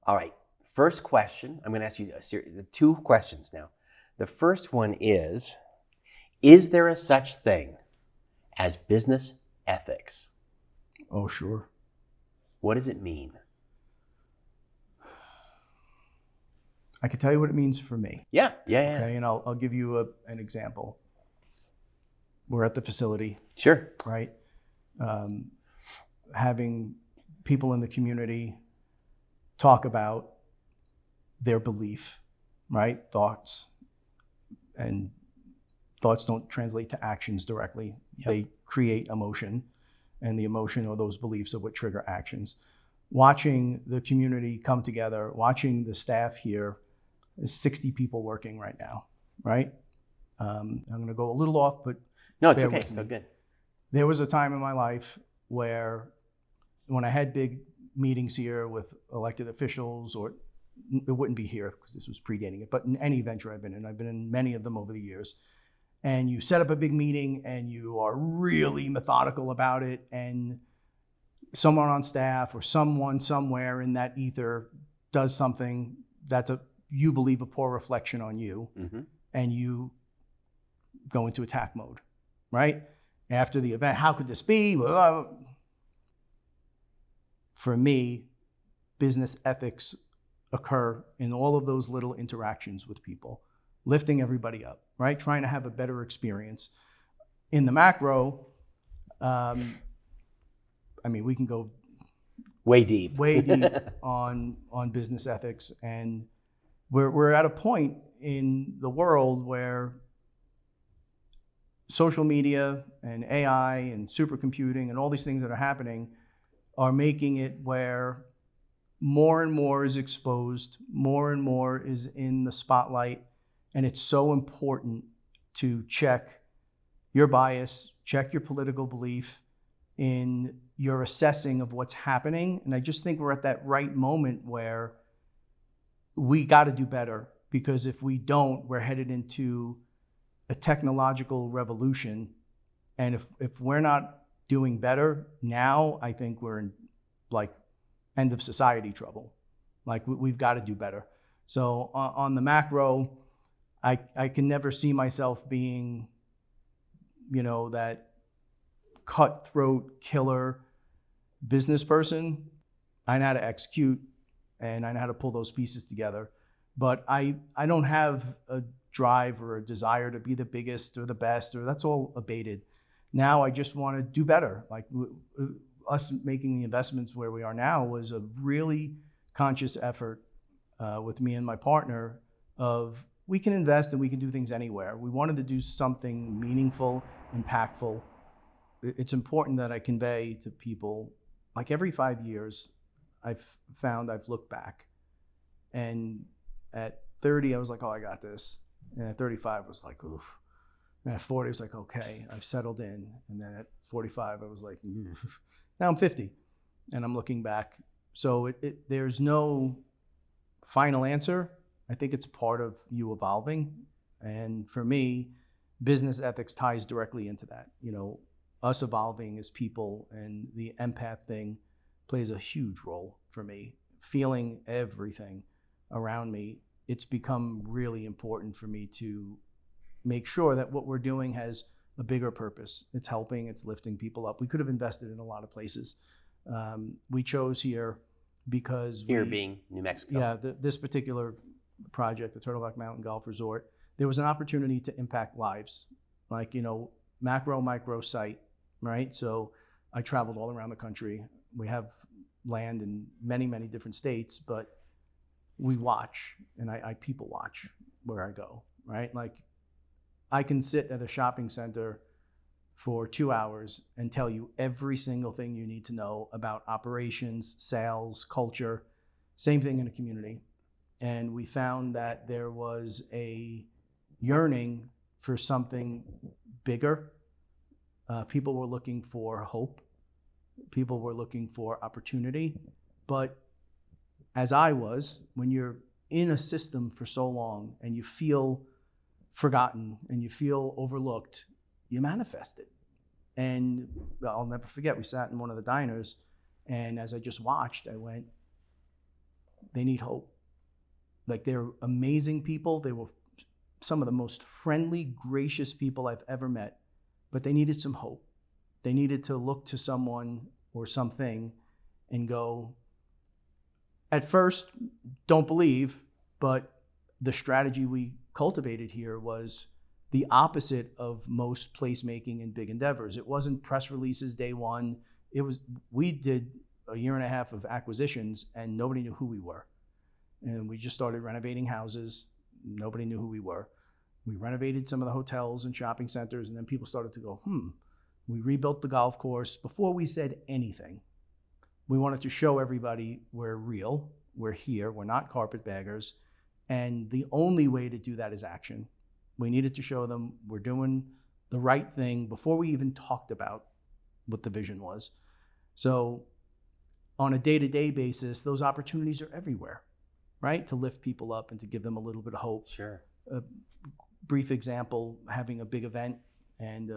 All right. First question. I'm going to ask you two questions now. The first one is there a such thing as business ethics? Oh, sure. What does it mean? I can tell you what it means for me. Yeah. Okay, and I'll give you an example. We're at the facility. Sure. Right? Having people in the community talk about their belief, right? Thoughts. And thoughts don't translate to actions directly. Yep. They create emotion, and the emotion or those beliefs are what trigger actions. Watching the community come together, watching the staff here, there's 60 people working right now, right? I'm going to go a little off, but no, it's okay. It's so good. There was a time in my life where when I had big meetings here with elected officials, or it wouldn't be here because this was predating it, but in any venture I've been in many of them over the years, and you set up a big meeting and you are really methodical about it, and someone on staff or someone somewhere in that ether does something that's you believe a poor reflection on you, mm-hmm. and you go into attack mode, right? After the event, how could this be? For me, business ethics occur in all of those little interactions with people, lifting everybody up, right? Trying to have a better experience. In the macro, we can go way deep on business ethics, and we're at a point in the world where social media and AI and supercomputing and all these things that are happening are making it where more and more is exposed, more and more is in the spotlight, and it's so important to check your bias, check your political belief in your assessing of what's happening. And I just think we're at that right moment where we got to do better, because if we don't, we're headed into a technological revolution. And if we're not doing better now, I think we're in end of society trouble. We've got to do better. So on the macro, I can never see myself being, that cutthroat killer business person. I know how to execute, and I know how to pull those pieces together. But I don't have a drive or a desire to be the biggest or the best, or that's all abated. Now I just want to do better. Us making the investments where we are now was a really conscious effort with me and my partner of we can invest and we can do things anywhere. We wanted to do something meaningful, impactful. It's important that I convey to people, every 5 years, I've looked back, and at 30, I was like, oh, I got this. And at 35, I was like, oof. And at 40, I was like, okay, I've settled in. And then at 45, I was like, oof. Now I'm 50, and I'm looking back. So there's no final answer. I think it's part of you evolving. And for me, business ethics ties directly into that. Us evolving as people, and the empath thing plays a huge role for me. Feeling everything around me, it's become really important for me to make sure that what we're doing has a bigger purpose. It's helping, it's lifting people up. We could have invested in a lot of places. We chose here because being New Mexico. Yeah, this particular project, the Turtleback Mountain Golf Resort, there was an opportunity to impact lives. Macro, micro site, right? So I traveled all around the country. We have land in many, many different states, but we watch, and I people watch where I go, right? I can sit at a shopping center for 2 hours and tell you every single thing you need to know about operations, sales, culture, same thing in a community. And we found that there was a yearning for something bigger. People were looking for hope. People were looking for opportunity. But as I was, when you're in a system for so long and you feel forgotten and you feel overlooked, you manifest it. And I'll never forget, we sat in one of the diners, and as I just watched, I went, they need hope. Like, they're amazing people. They were some of the most friendly, gracious people I've ever met, but they needed some hope. They needed to look to someone or something and go, at first, don't believe, but the strategy we cultivated here was the opposite of most placemaking in big endeavors. It wasn't press releases day one. We did a year and a half of acquisitions and nobody knew who we were. And we just started renovating houses. Nobody knew who we were. We renovated some of the hotels and shopping centers, and then people started to go, We rebuilt the golf course. Before we said anything, we wanted to show everybody we're real, we're here, we're not carpetbaggers. And the only way to do that is action. We needed to show them we're doing the right thing before we even talked about what the vision was. So on a day-to-day basis, those opportunities are everywhere, right? To lift people up and to give them a little bit of hope. Sure. A brief example, having a big event and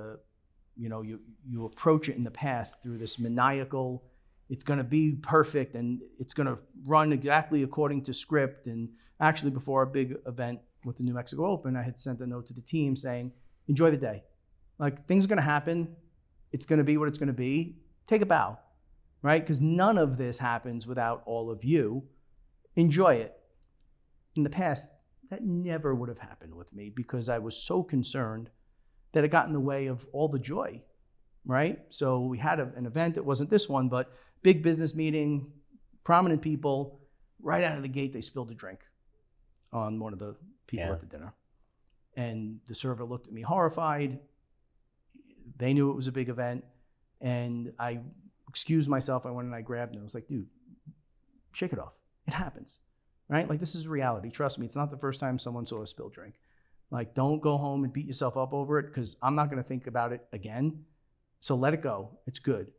you approach it in the past through this maniacal, it's going to be perfect and it's going to run exactly according to script. And actually, before our big event with the New Mexico Open, I had sent a note to the team saying, enjoy the day. Like, things are going to happen. It's going to be what it's going to be. Take a bow, right? Because none of this happens without all of you. Enjoy it. In the past, that never would have happened with me because I was so concerned that it got in the way of all the joy, right? So we had an event, it wasn't this one, but big business meeting, prominent people, right out of the gate, they spilled a drink on one of the people at the dinner. And the server looked at me horrified. They knew it was a big event. And I excused myself. I went and I grabbed him. I was like, dude, shake it off. It happens, right? Like, this is reality. Trust me, it's not the first time someone saw a spilled drink. Like, don't go home and beat yourself up over it because I'm not going to think about it again. So let it go. It's good.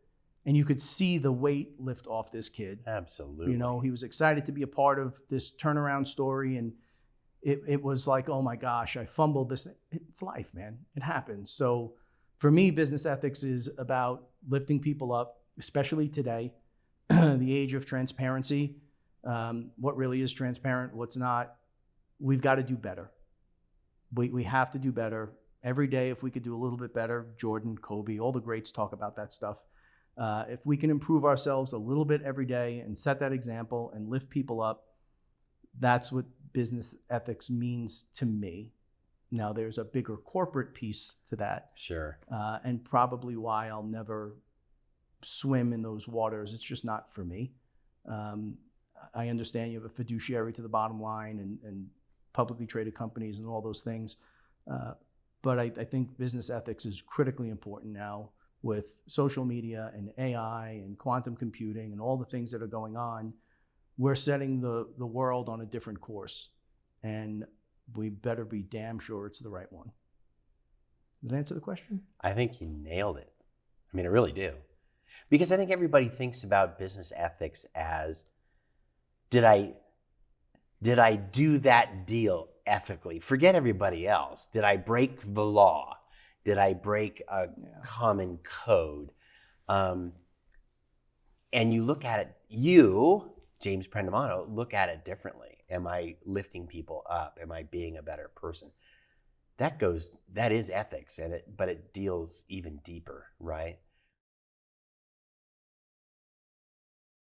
And you could see the weight lift off this kid. Absolutely. You know, he was excited to be a part of this turnaround story. And it was like, oh my gosh, I fumbled this. It's life, man. It happens. So for me, business ethics is about lifting people up, especially today, the age of transparency. What really is transparent, what's not. We've got to do better. We have to do better. Every day, if we could do a little bit better, Jordan, Kobe, all the greats talk about that stuff. If we can improve ourselves a little bit every day and set that example and lift people up, that's what business ethics means to me. Now, there's a bigger corporate piece to that. Sure. And probably why I'll never swim in those waters. It's just not for me. I understand you have a fiduciary to the bottom line and publicly traded companies and all those things. But I think business ethics is critically important now with social media and AI and quantum computing and all the things that are going on. We're setting the world on a different course, and we better be damn sure it's the right one. Did that answer the question? I think you nailed it. I mean, I really do. Because I think everybody thinks about business ethics as, did I do that deal ethically? Forget everybody else. Did I break the law? Did I break a common code? And you look at it, James Prendamano, look at it differently. Am I lifting people up? Am I being a better person? That is ethics, but it deals even deeper, right?